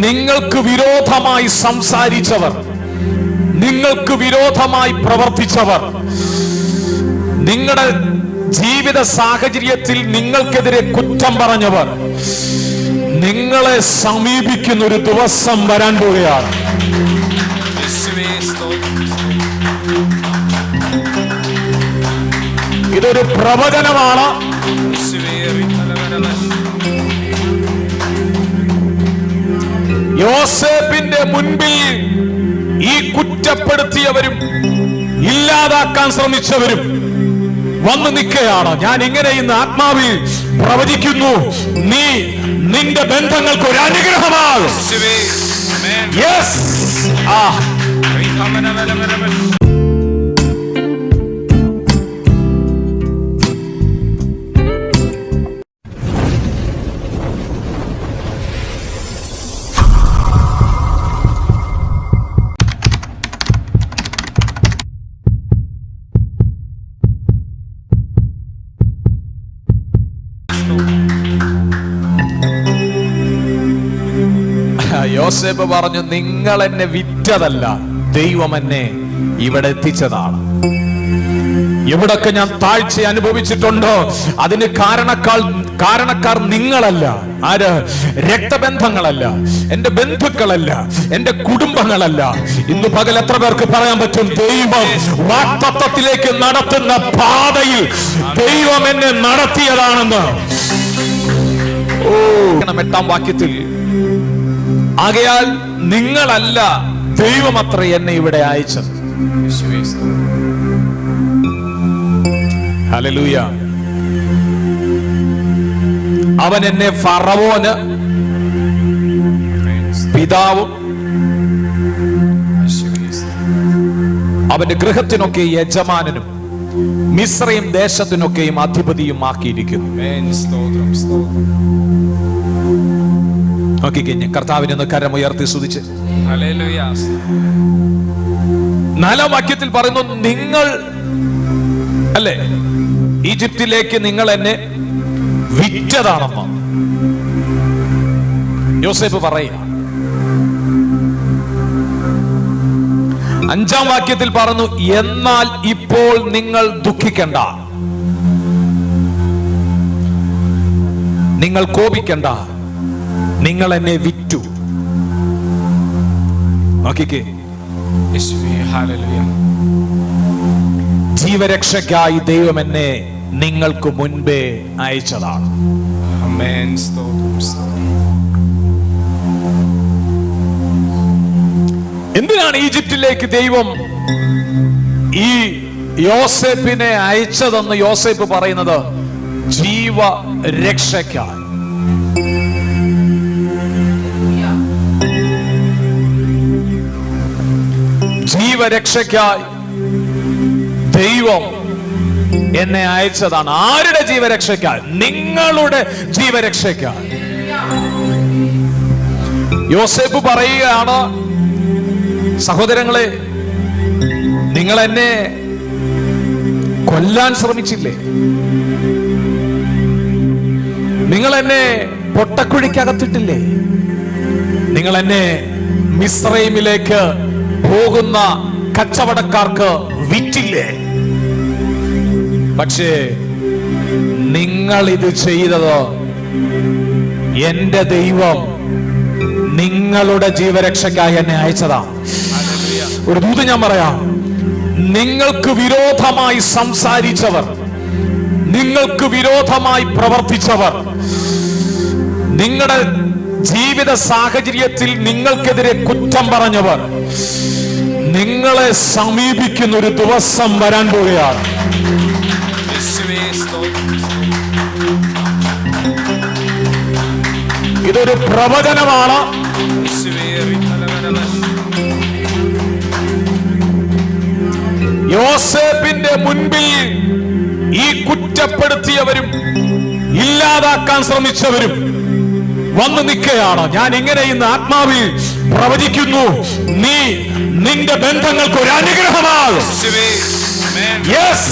നിങ്ങൾക്ക് വിരോധമായി സംസാരിച്ചവർ, നിങ്ങൾക്ക് വിരോധമായി പ്രവർത്തിച്ചവർ, നിങ്ങളുടെ ജീവിത സാഹചര്യത്തിൽ നിങ്ങൾക്കെതിരെ കുറ്റം പറഞ്ഞവർ നിങ്ങളെ സമീപിക്കുന്ന ഒരു ദിവസം വരാൻ പോവുകയാണ്. ഇതൊരു പ്രവചനമാണ്. യോസേപ്പിന്റെ മുൻപിൽ ഈ കുറ്റപ്പെടുത്തിയവരും ഇല്ലാതാക്കാൻ ശ്രമിച്ചവരും വന്നു നിൽക്കുകയാണ്. ഞാൻ ഇങ്ങനെ ഇന്ന് ആത്മാവിൽ പ്രവചിക്കുന്നു, നീ നിന്റെ ബന്ധങ്ങൾക്ക് ഒരു അനുഗ്രഹമാകും. യെസ്. യോസേപ്പ് പറഞ്ഞു, നിങ്ങൾ എന്നെ വിറ്റതല്ല, ദൈവം എന്നെ ഇവിടെ എത്തിച്ചതാണ്. എവിടൊക്കെ ഞാൻ താഴ്ച അനുഭവിച്ചിട്ടുണ്ടോ അതിന് കാരണക്കാർ നിങ്ങളല്ല. ആര്? രക്തബന്ധങ്ങളല്ല, എന്റെ ബന്ധുക്കളല്ല, എന്റെ കുടുംബങ്ങളല്ല. ഇന്ന് പകൽ എത്ര പേർക്ക് പറയാൻ പറ്റും, ദൈവം വാഗ്ദത്തത്തിലേക്ക് നടത്തുന്ന പാതയിൽ ദൈവം എന്നെ നടത്തിയതാണെന്ന്? 8-ാം വാക്യത്തിൽ, ആകയാൽ നിങ്ങളല്ല, ദൈവമത്രേ എന്നെ ഇവിടെ അയച്ചത്. ഹല്ലേലൂയ. അവൻ എന്നെ ഫറവോന് പിതാവും അവന്റെ ഗൃഹത്തിനൊക്കെ യജമാനനും മിസ്രയീം ദേശത്തിനൊക്കെയും അധിപതിയും ആക്കിയിരിക്കുന്നു. നോക്കിക്കഴിഞ്ഞ കർത്താവിനെ ഒന്ന് കരമുയർത്തി സ്തുതിച്ച്. 4-ാം വാക്യത്തിൽ പറയുന്നു, നിങ്ങൾ അല്ലേ ഈജിപ്തിലേക്ക് നിങ്ങൾ എന്നെ വിറ്റതാണെന്ന് യോസേപ്പ് പറയുക. 5-ാം വാക്യത്തിൽ പറഞ്ഞു, എന്നാൽ ഇപ്പോൾ നിങ്ങൾ ദുഃഖിക്കണ്ട, നിങ്ങൾ കോപിക്കണ്ട, നിങ്ങൾ എന്നെ വിറ്റു. നോക്കിക്കേ, ജീവരക്ഷയ്ക്കായി ദൈവം എന്നെ നിങ്ങൾക്ക് മുൻപേ അയച്ചതാണ്. എന്തിനാണ് ഈജിപ്തിലേക്ക് ദൈവം ഈ യോസേപ്പിനെ അയച്ചതെന്ന് യോസേപ്പ് പറയുന്നത്? ജീവരക്ഷയ്ക്കായി. ജീവരക്ഷയ്ക്കായി ദൈവം എന്നെ അയച്ചതാണ്. ആരുടെ ജീവരക്ഷയ്ക്കായി? നിങ്ങളുടെ ജീവരക്ഷയ്ക്കായി. യോസേപ്പ് പറയുകയാണ്, സഹോദരങ്ങളെ, നിങ്ങൾ എന്നെ കൊല്ലാൻ ശ്രമിച്ചില്ലേ? നിങ്ങൾ എന്നെ പൊട്ടക്കുഴിക്കകത്തിട്ടില്ലേ? നിങ്ങൾ എന്നെ മിസ്രയീമിലേക്ക് പോകുന്ന കച്ചവടക്കാർക്ക് വിറ്റില്ലേ? പക്ഷേ നിങ്ങൾ ഇത് ചെയ്തത് എന്റെ ദൈവം നിങ്ങളുടെ ജീവരക്ഷയ്ക്കായി എന്നെ അയച്ചതാണ്. ഒരു ദൂത് ഞാൻ പറയാം, നിങ്ങൾക്ക് വിരോധമായി സംസാരിച്ചവർ, നിങ്ങൾക്ക് വിരോധമായി പ്രവർത്തിച്ചവർ, നിങ്ങളുടെ ജീവിത സാഹചര്യത്തിൽ നിങ്ങൾക്കെതിരെ കുറ്റം പറഞ്ഞവർ നിങ്ങളെ സമീപിക്കുന്ന ഒരു ദിവസം വരാൻ പോവുകയാണ്. ഇതൊരു പ്രവചനമാണ്. യോസേപ്പിന്റെ മുൻപിൽ ഈ കുറ്റപ്പെടുത്തിയവരും ഇല്ലാതാക്കാൻ ശ്രമിച്ചവരും വന്നു നിൽക്കുകയാണ്. ഞാൻ ഇങ്ങനെ ഇന്ന് ആത്മാവിൽ പ്രവചിക്കുന്നു, നീ നിന്റെ ബന്ധങ്ങൾക്ക് ഒരു അനുഗ്രഹമാകും. യെസ്.